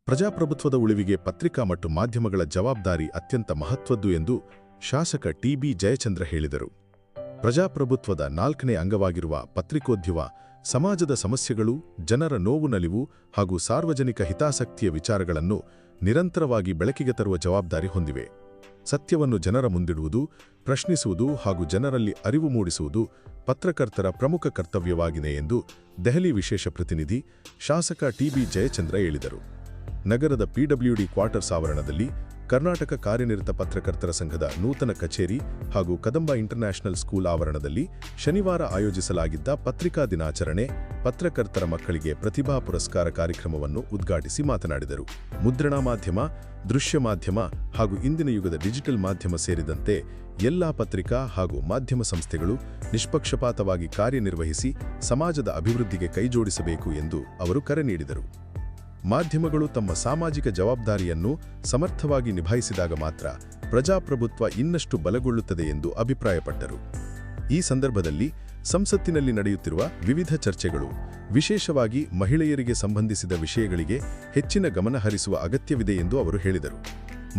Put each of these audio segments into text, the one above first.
ಪ್ರಜಾಪ್ರಭುತ್ವದ ಉಳಿವಿಗೆ ಪತ್ರಿಕಾ ಮತ್ತು ಮಾಧ್ಯಮಗಳ ಜವಾಬ್ದಾರಿ ಅತ್ಯಂತ ಮಹತ್ವದ್ದು ಎಂದು ಶಾಸಕ ಟಿ.ಬಿ. ಜಯಚಂದ್ರ ಹೇಳಿದರು. ಪ್ರಜಾಪ್ರಭುತ್ವದ 4ನೇ ಅಂಗವಾಗಿರುವ ಪತ್ರಿಕೋದ್ಯಮ ಸಮಾಜದ ಸಮಸ್ಯೆಗಳು, ಜನರ ನೋವು ನಲಿವು ಹಾಗೂ ಸಾರ್ವಜನಿಕ ಹಿತಾಸಕ್ತಿಯ ವಿಚಾರಗಳನ್ನು ನಿರಂತರವಾಗಿ ಬೆಳಕಿಗೆ ತರುವ ಜವಾಬ್ದಾರಿ ಹೊಂದಿವೆ. ಸತ್ಯವನ್ನು ಜನರ ಮುಂದಿಡುವುದು, ಪ್ರಶ್ನಿಸುವುದು ಹಾಗೂ ಜನರಲ್ಲಿ ಅರಿವು ಮೂಡಿಸುವುದು ಪತ್ರಕರ್ತರ ಪ್ರಮುಖ ಕರ್ತವ್ಯವಾಗಿದೆ ಎಂದು ದೆಹಲಿ ವಿಶೇಷ ಪ್ರತಿನಿಧಿ ಶಾಸಕ ಟಿ.ಬಿ. ಜಯಚಂದ್ರ ಹೇಳಿದರು. ನಗರದ ಪಿಡಬ್ಲ್ಯೂಡಿ ಕ್ವಾರ್ಟರ್ಸ್ ಆವರಣದಲ್ಲಿ ಕರ್ನಾಟಕ ಕಾರ್ಯನಿರತ ಪತ್ರಕರ್ತರ ಸಂಘದ ನೂತನ ಕಚೇರಿ ಹಾಗೂ ಕದಂಬ ಇಂಟರ್ನ್ಯಾಷನಲ್ ಸ್ಕೂಲ್ ಆವರಣದಲ್ಲಿ ಶನಿವಾರ ಆಯೋಜಿಸಲಾಗಿದ್ದ ಪತ್ರಿಕಾ ದಿನಾಚರಣೆ ಪತ್ರಕರ್ತರ ಮಕ್ಕಳಿಗೆ ಪ್ರತಿಭಾ ಪುರಸ್ಕಾರ ಕಾರ್ಯಕ್ರಮವನ್ನು ಉದ್ಘಾಟಿಸಿ ಮಾತನಾಡಿದರು. ಮುದ್ರಣ ಮಾಧ್ಯಮ, ದೃಶ್ಯ ಮಾಧ್ಯಮ ಹಾಗೂ ಇಂದಿನ ಯುಗದ ಡಿಜಿಟಲ್ ಮಾಧ್ಯಮ ಸೇರಿದಂತೆ ಎಲ್ಲಾ ಪತ್ರಿಕಾ ಹಾಗೂ ಮಾಧ್ಯಮ ಸಂಸ್ಥೆಗಳು ನಿಷ್ಪಕ್ಷಪಾತವಾಗಿ ಕಾರ್ಯನಿರ್ವಹಿಸಿ ಸಮಾಜದ ಅಭಿವೃದ್ಧಿಗೆ ಕೈಜೋಡಿಸಬೇಕು ಎಂದು ಅವರು ಕರೆ ನೀಡಿದರು. ಮಾಧ್ಯಮಗಳು ತಮ್ಮ ಸಾಮಾಜಿಕ ಜವಾಬ್ದಾರಿಯನ್ನು ಸಮರ್ಥವಾಗಿ ನಿಭಾಯಿಸಿದಾಗ ಮಾತ್ರ ಪ್ರಜಾಪ್ರಭುತ್ವ ಇನ್ನಷ್ಟು ಬಲಗೊಳ್ಳುತ್ತದೆ ಎಂದು ಅಭಿಪ್ರಾಯಪಟ್ಟರು. ಈ ಸಂದರ್ಭದಲ್ಲಿ ಸಂಸತ್ತಿನಲ್ಲಿ ನಡೆಯುತ್ತಿರುವ ವಿವಿಧ ಚರ್ಚೆಗಳು, ವಿಶೇಷವಾಗಿ ಮಹಿಳೆಯರಿಗೆ ಸಂಬಂಧಿಸಿದ ವಿಷಯಗಳಿಗೆ ಹೆಚ್ಚಿನ ಗಮನ ಹರಿಸುವ ಅಗತ್ಯವಿದೆ ಎಂದು ಅವರು ಹೇಳಿದರು.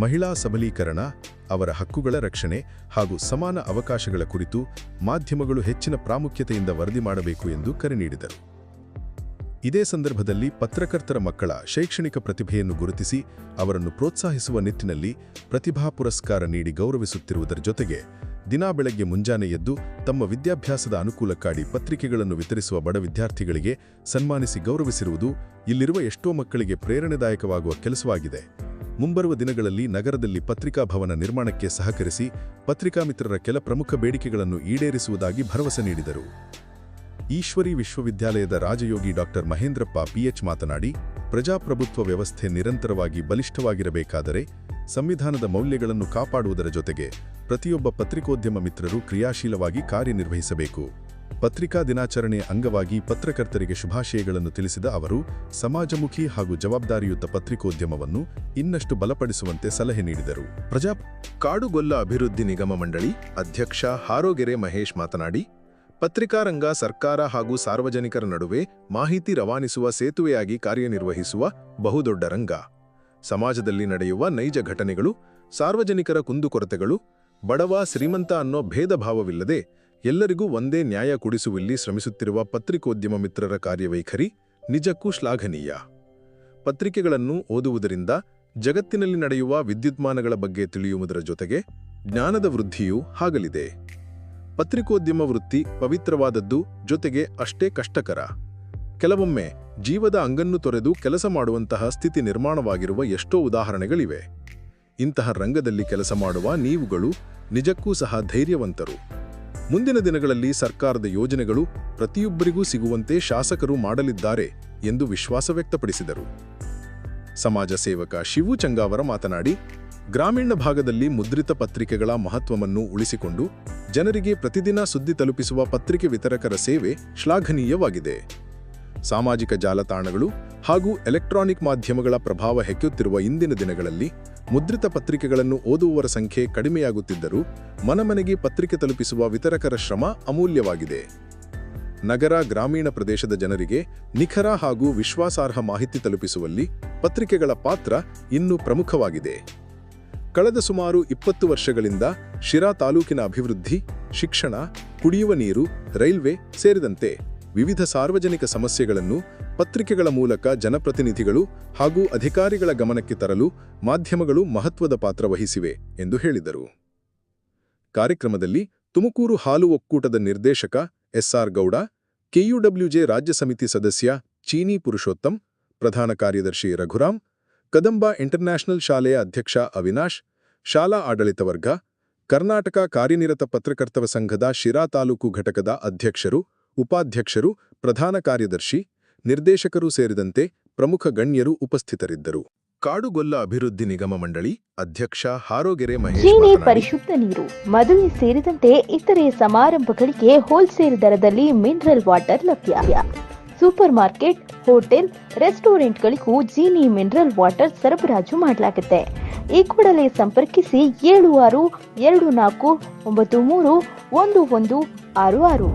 ಮಹಿಳಾ ಸಬಲೀಕರಣ, ಅವರ ಹಕ್ಕುಗಳ ರಕ್ಷಣೆ ಹಾಗೂ ಸಮಾನ ಅವಕಾಶಗಳ ಕುರಿತು ಮಾಧ್ಯಮಗಳು ಹೆಚ್ಚಿನ ಪ್ರಾಮುಖ್ಯತೆಯಿಂದ ವರದಿ ಮಾಡಬೇಕು ಎಂದು ಕರೆ ನೀಡಿದರು. ಇದೇ ಸಂದರ್ಭದಲ್ಲಿ ಪತ್ರಕರ್ತರ ಮಕ್ಕಳ ಶೈಕ್ಷಣಿಕ ಪ್ರತಿಭೆಯನ್ನು ಗುರುತಿಸಿ ಅವರನ್ನು ಪ್ರೋತ್ಸಾಹಿಸುವ ನಿಟ್ಟಿನಲ್ಲಿ ಪ್ರತಿಭಾ ಪುರಸ್ಕಾರ ನೀಡಿ ಗೌರವಿಸುತ್ತಿರುವುದರ ಜೊತೆಗೆ ದಿನಾ ಬೆಳಗ್ಗೆ ಮುಂಜಾನೆ ಎದ್ದು ತಮ್ಮ ವಿದ್ಯಾಭ್ಯಾಸದ ಅನುಕೂಲಕ್ಕಾಗಿ ಪತ್ರಿಕೆಗಳನ್ನು ವಿತರಿಸುವ ಬಡ ವಿದ್ಯಾರ್ಥಿಗಳಿಗೆ ಸನ್ಮಾನಿಸಿ ಗೌರವಿಸಿರುವುದು ಇಲ್ಲಿರುವ ಎಷ್ಟೋ ಮಕ್ಕಳಿಗೆ ಪ್ರೇರಣೆದಾಯಕವಾಗುವ ಕೆಲಸವಾಗಿದೆ. ಮುಂಬರುವ ದಿನಗಳಲ್ಲಿ ನಗರದಲ್ಲಿ ಪತ್ರಿಕಾ ಭವನ ನಿರ್ಮಾಣಕ್ಕೆ ಸಹಕರಿಸಿ ಪತ್ರಿಕಾ ಮಿತ್ರರ ಕೆಲ ಪ್ರಮುಖ ಬೇಡಿಕೆಗಳನ್ನು ಈಡೇರಿಸುವುದಾಗಿ ಭರವಸೆ ನೀಡಿದರು. ಈಶ್ವರಿ ವಿಶ್ವವಿದ್ಯಾಲಯದ ರಾಜಯೋಗಿ ಡಾ. ಮಹೇಂದ್ರಪ್ಪ ಪಿಎಚ್ ಮಾತನಾಡಿ, ಪ್ರಜಾಪ್ರಭುತ್ವ ವ್ಯವಸ್ಥೆ ನಿರಂತರವಾಗಿ ಬಲಿಷ್ಠವಾಗಿರಬೇಕಾದರೆ ಸಂವಿಧಾನದ ಮೌಲ್ಯಗಳನ್ನು ಕಾಪಾಡುವುದರ ಜೊತೆಗೆ ಪ್ರತಿಯೊಬ್ಬ ಪತ್ರಿಕೋದ್ಯಮ ಮಿತ್ರರು ಕ್ರಿಯಾಶೀಲವಾಗಿ ಕಾರ್ಯನಿರ್ವಹಿಸಬೇಕು. ಪತ್ರಿಕಾ ದಿನಾಚರಣೆಯ ಅಂಗವಾಗಿ ಪತ್ರಕರ್ತರಿಗೆ ಶುಭಾಶಯಗಳನ್ನು ತಿಳಿಸಿದ ಅವರು ಸಮಾಜಮುಖಿ ಹಾಗೂ ಜವಾಬ್ದಾರಿಯುತ ಪತ್ರಿಕೋದ್ಯಮವನ್ನು ಇನ್ನಷ್ಟು ಬಲಪಡಿಸುವಂತೆ ಸಲಹೆ ನೀಡಿದರು. ಕಾಡುಗೊಲ್ಲ ಅಭಿವೃದ್ಧಿ ನಿಗಮ ಮಂಡಳಿ ಅಧ್ಯಕ್ಷ ಹಾರೋಗೆರೆ ಮಹೇಶ್ ಮಾತನಾಡಿ, ಪತ್ರಿಕಾರಂಗ ಸರ್ಕಾರ ಹಾಗೂ ಸಾರ್ವಜನಿಕರ ನಡುವೆ ಮಾಹಿತಿ ರವಾನಿಸುವ ಸೇತುವೆಯಾಗಿ ಕಾರ್ಯನಿರ್ವಹಿಸುವ ಬಹುದೊಡ್ಡ ರಂಗ. ಸಮಾಜದಲ್ಲಿ ನಡೆಯುವ ನೈಜ ಘಟನೆಗಳು, ಸಾರ್ವಜನಿಕರ ಕುಂದುಕೊರತೆಗಳು, ಬಡವ ಶ್ರೀಮಂತ ಅನ್ನೋ ಭೇದ ಭಾವವಿಲ್ಲದೆ ಎಲ್ಲರಿಗೂ ಒಂದೇ ನ್ಯಾಯ ಕೊಡಿಸುವಲ್ಲಿ ಶ್ರಮಿಸುತ್ತಿರುವ ಪತ್ರಿಕೋದ್ಯಮ ಮಿತ್ರರ ಕಾರ್ಯವೈಖರಿ ನಿಜಕ್ಕೂ ಶ್ಲಾಘನೀಯ. ಪತ್ರಿಕೆಗಳನ್ನು ಓದುವುದರಿಂದ ಜಗತ್ತಿನಲ್ಲಿ ನಡೆಯುವ ವಿದ್ಯುನ್ಮಾನಗಳ ಬಗ್ಗೆ ತಿಳಿಯುವುದರ ಜೊತೆಗೆ ಜ್ಞಾನದ ವೃದ್ಧಿಯೂ ಆಗಲಿದೆ. ಪತ್ರಿಕೋದ್ಯಮ ವೃತ್ತಿ ಪವಿತ್ರವಾದದ್ದು, ಜೊತೆಗೆ ಅಷ್ಟೇ ಕಷ್ಟಕರ. ಕೆಲವೊಮ್ಮೆ ಜೀವದ ಅಂಗನ್ನು ತೊರೆದು ಕೆಲಸ ಮಾಡುವಂತಹ ಸ್ಥಿತಿ ನಿರ್ಮಾಣವಾಗಿರುವ ಎಷ್ಟೋ ಉದಾಹರಣೆಗಳಿವೆ. ಇಂತಹ ರಂಗದಲ್ಲಿ ಕೆಲಸ ಮಾಡುವ ನೀವುಗಳು ನಿಜಕ್ಕೂ ಸಹ ಧೈರ್ಯವಂತರು. ಮುಂದಿನ ದಿನಗಳಲ್ಲಿ ಸರ್ಕಾರದ ಯೋಜನೆಗಳು ಪ್ರತಿಯೊಬ್ಬರಿಗೂ ಸಿಗುವಂತೆ ಶಾಸಕರು ಮಾಡಲಿದ್ದಾರೆ ಎಂದು ವಿಶ್ವಾಸ ವ್ಯಕ್ತಪಡಿಸಿದರು. ಸಮಾಜ ಸೇವಕ ಶಿವು ಚಂಗಾವರ ಮಾತನಾಡಿ, ಗ್ರಾಮೀಣ ಭಾಗದಲ್ಲಿ ಮುದ್ರಿತ ಪತ್ರಿಕೆಗಳ ಮಹತ್ವವನ್ನು ಉಳಿಸಿಕೊಂಡು ಜನರಿಗೆ ಪ್ರತಿದಿನ ಸುದ್ದಿ ತಲುಪಿಸುವ ಪತ್ರಿಕೆ ವಿತರಕರ ಸೇವೆ ಶ್ಲಾಘನೀಯವಾಗಿದೆ. ಸಾಮಾಜಿಕ ಜಾಲತಾಣಗಳು ಹಾಗೂ ಎಲೆಕ್ಟ್ರಾನಿಕ್ ಮಾಧ್ಯಮಗಳ ಪ್ರಭಾವ ಹೆಚ್ಚುತ್ತಿರುವ ಇಂದಿನ ದಿನಗಳಲ್ಲಿ ಮುದ್ರಿತ ಪತ್ರಿಕೆಗಳನ್ನು ಓದುವವರ ಸಂಖ್ಯೆ ಕಡಿಮೆಯಾಗುತ್ತಿದ್ದರೂ ಮನೆಮನೆಗೆ ಪತ್ರಿಕೆ ತಲುಪಿಸುವ ವಿತರಕರ ಶ್ರಮ ಅಮೂಲ್ಯವಾಗಿದೆ. ನಗರ, ಗ್ರಾಮೀಣ ಪ್ರದೇಶದ ಜನರಿಗೆ ನಿಖರ ಹಾಗೂ ವಿಶ್ವಾಸಾರ್ಹ ಮಾಹಿತಿ ತಲುಪಿಸುವಲ್ಲಿ ಪತ್ರಿಕೆಗಳ ಪಾತ್ರ ಇನ್ನೂ ಪ್ರಮುಖವಾಗಿದೆ. ಕಳೆದ ಸುಮಾರು 20 ವರ್ಷಗಳಿಂದ ಶಿರಾ ತಾಲೂಕಿನ ಅಭಿವೃದ್ಧಿ, ಶಿಕ್ಷಣ, ಕುಡಿಯುವ ನೀರು, ರೈಲ್ವೆ ಸೇರಿದಂತೆ ವಿವಿಧ ಸಾರ್ವಜನಿಕ ಸಮಸ್ಯೆಗಳನ್ನು ಪತ್ರಿಕೆಗಳ ಮೂಲಕ ಜನಪ್ರತಿನಿಧಿಗಳು ಹಾಗೂ ಅಧಿಕಾರಿಗಳ ಗಮನಕ್ಕೆ ತರಲು ಮಾಧ್ಯಮಗಳು ಮಹತ್ವದ ಪಾತ್ರ ವಹಿಸಿವೆ ಎಂದು ಹೇಳಿದರು. ಕಾರ್ಯಕ್ರಮದಲ್ಲಿ ತುಮಕೂರು ಹಾಲು ಒಕ್ಕೂಟದ ನಿರ್ದೇಶಕ ಎಸ್.ಆರ್. ಗೌಡ, ಕೆಯುಡಬ್ಲ್ಯೂಜೆ ರಾಜ್ಯ ಸಮಿತಿ ಸದಸ್ಯ ಚೀನಿ ಪುರುಷೋತ್ತಮ್, ಪ್ರಧಾನ ಕಾರ್ಯದರ್ಶಿ ರಘುರಾಮ್, ಕದಂಬ ಇಂಟರ್ನ್ಯಾಷನಲ್ ಶಾಲೆಯ ಅಧ್ಯಕ್ಷ ಅವಿನಾಶ್, ಶಾಲಾ ಆಡಳಿತ ವರ್ಗ, ಕರ್ನಾಟಕ ಕಾರ್ಯನಿರತ ಪತ್ರಕರ್ತರ ಸಂಘದ ಶಿರಾ ತಾಲೂಕು ಘಟಕದ ಅಧ್ಯಕ್ಷರು, ಉಪಾಧ್ಯಕ್ಷರು, ಪ್ರಧಾನ ಕಾರ್ಯದರ್ಶಿ, ನಿರ್ದೇಶಕರು ಸೇರಿದಂತೆ ಪ್ರಮುಖ ಗಣ್ಯರು ಉಪಸ್ಥಿತರಿದ್ದರು. ಕಾಡುಗೊಲ್ಲ ಅಭಿವೃದ್ಧಿ ನಿಗಮ ಮಂಡಳಿ ಅಧ್ಯಕ್ಷ ಹಾರೋಗೆರೆ ಮಹೇಶ್ ಮಾತನಾಡಿ, ಪರಿಶುದ್ಧ ನೀರು, ಮದುವೆ ಸೇರಿದಂತೆ ಇತರೆ ಸಮಾರಂಭಗಳಿಗೆ ಹೋಲ್ಸೇಲ್ ದರದಲ್ಲಿ ಮಿನರಲ್ ವಾಟರ್ ಲಭ್ಯ. ಸೂಪರ್ ಮಾರ್ಕೆಟ್, ಹೋಟೆಲ್, ರೆಸ್ಟೋರೆಂಟ್ಗಳಿಗೂ ಜೀನಿ ಮಿನರಲ್ ವಾಟರ್ ಸರಬರಾಜು ಮಾಡಲಾಗುತ್ತೆ. ಈ ಕೂಡಲೇ ಸಂಪರ್ಕಿಸಿ 7624931166.